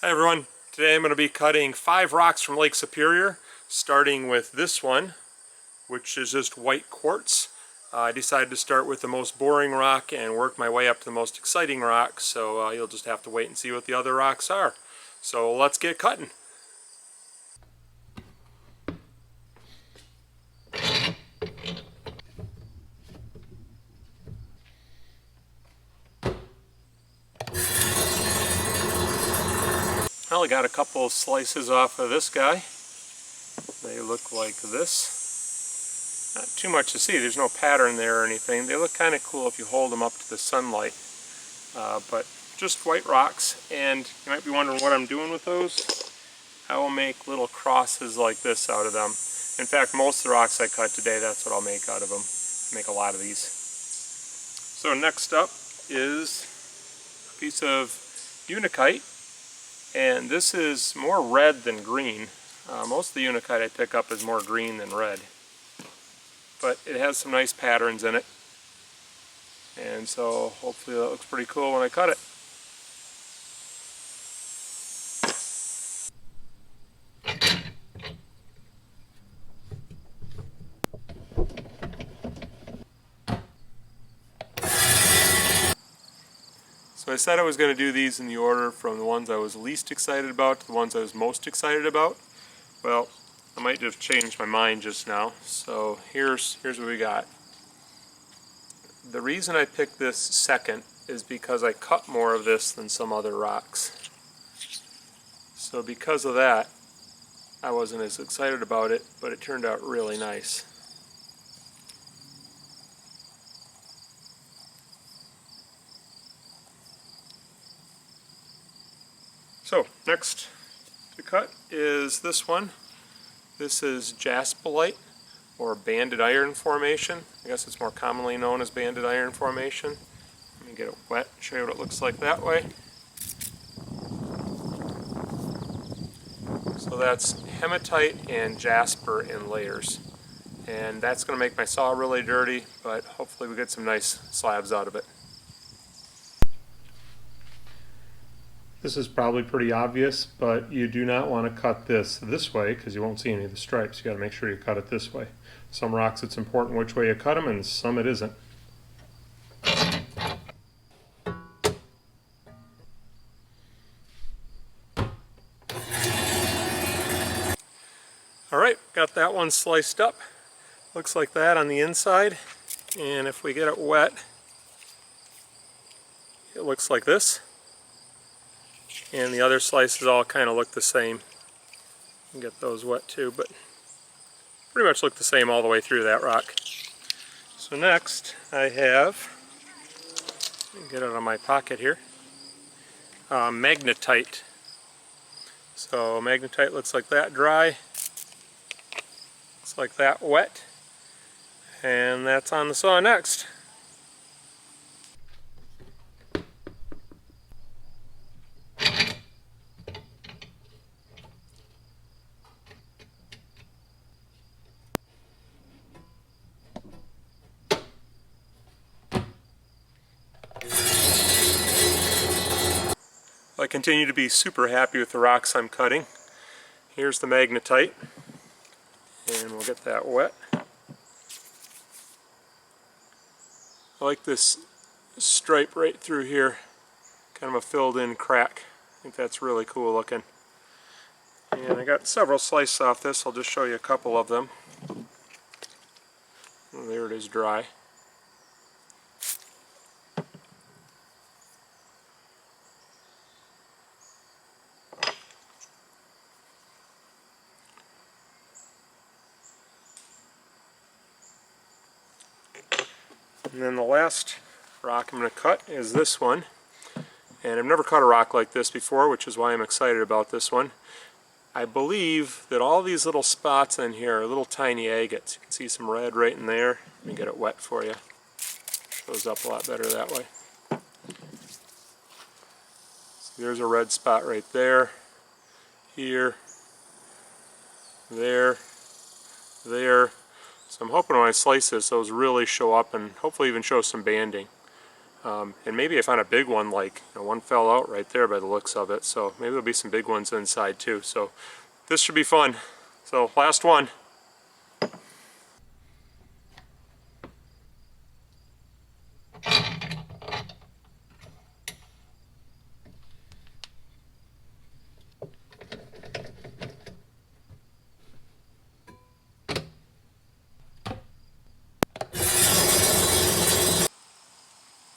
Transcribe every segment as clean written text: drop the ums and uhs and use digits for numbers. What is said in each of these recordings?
Hi everyone, today I'm going to be cutting 5 rocks from Lake Superior, starting with this one, which is just white quartz. I decided to start with the most boring rock and work my way up to the most exciting rock, so you'll just have to wait and see what the other rocks are. So let's get cutting. Well, I got a couple of slices off of this guy. They look like this. Not too much to see, there's no pattern there or anything. They look kind of cool if you hold them up to the sunlight. But just white rocks, and you might be wondering what I'm doing with those. I will make little crosses like this out of them. In fact, most of the rocks I cut today, that's what I'll make out of them. Make a lot of these. So next up is a piece of Unichite. And this is more red than green. Most of the Unichite I pick up is more green than red. But it has some nice patterns in it. And so hopefully that looks pretty cool when I cut it. So I said I was going to do these in the order from the ones I was least excited about to the ones I was most excited about. Well, I might just change my mind just now. So here's what we got. The reason I picked this second is because I cut more of this than some other rocks. So because of that, I wasn't as excited about it, but it turned out really nice. So next to cut is this one. This is Jaspelite, or banded iron formation. I guess it's more commonly known as banded iron formation. Let me get it wet and show you what it looks like that way. So that's hematite and jasper in layers. And that's going to make my saw really dirty, but hopefully we get some nice slabs out of it. This is probably pretty obvious, but you do not want to cut this way because you won't see any of the stripes. You got to make sure you cut it this way. Some rocks it's important which way you cut them, and some it isn't. Alright, got that one sliced up. Looks like that on the inside. And if we get it wet, it looks like this. And the other slices all kind of look the same. You can get those wet too, but pretty much look the same all the way through that rock. So next I have, let me get it out of my pocket here, Magnetite. So Magnetite looks like that dry, looks like that wet, and that's on the saw next. I continue to be super happy with the rocks I'm cutting. Here's the Magnetite, and we'll get that wet. I like this stripe right through here, kind of a filled in crack. I think that's really cool looking. And I got several slices off this, I'll just show you a couple of them. Oh, there it is dry. And then the last rock I'm going to cut is this one. And I've never cut a rock like this before, which is why I'm excited about this one. I believe that all these little spots in here are little tiny agates. You can see some red right in there. Let me get it wet for you. Shows up a lot better that way. So there's a red spot right there, here, there, there. So I'm hoping when I slice this, those really show up and hopefully even show some banding. And maybe I found a big one, like one fell out right there by the looks of it, so maybe there'll be some big ones inside too. So this should be fun. So last one.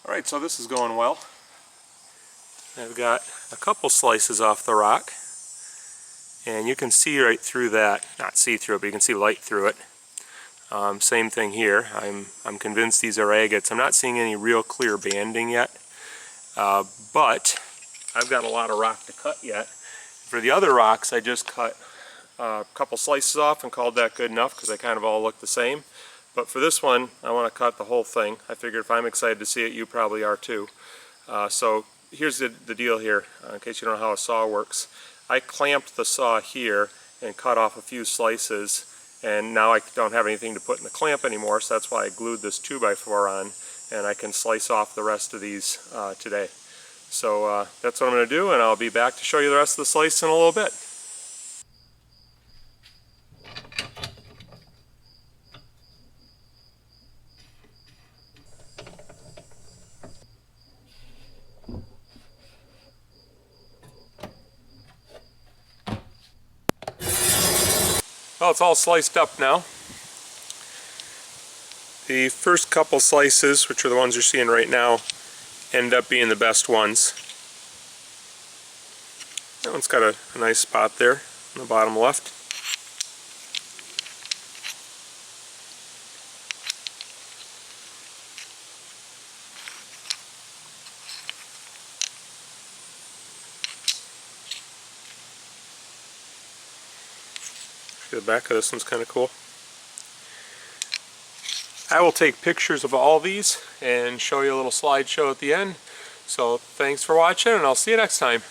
Alright, so this is going well. I've got a couple slices off the rock, and you can see right through that, not see through it, but you can see light through it. Same thing here. I'm convinced these are agates. I'm not seeing any real clear banding yet, but I've got a lot of rock to cut yet. For the other rocks, I just cut a couple slices off and called that good enough because they kind of all look the same. But for this one, I want to cut the whole thing. I figured if I'm excited to see it, you probably are too. So here's the deal here, in case you don't know how a saw works. I clamped the saw here and cut off a few slices, and now I don't have anything to put in the clamp anymore, so that's why I glued this 2x4 on, and I can slice off the rest of these today. So that's what I'm going to do, and I'll be back to show you the rest of the slice in a little bit. Well, it's all sliced up now. The first couple slices, which are the ones you're seeing right now, end up being the best ones. That one's got a nice spot there on the bottom left. The back of this one's kind of cool. I will take pictures of all these and show you a little slideshow at the end. So thanks for watching, and I'll see you next time.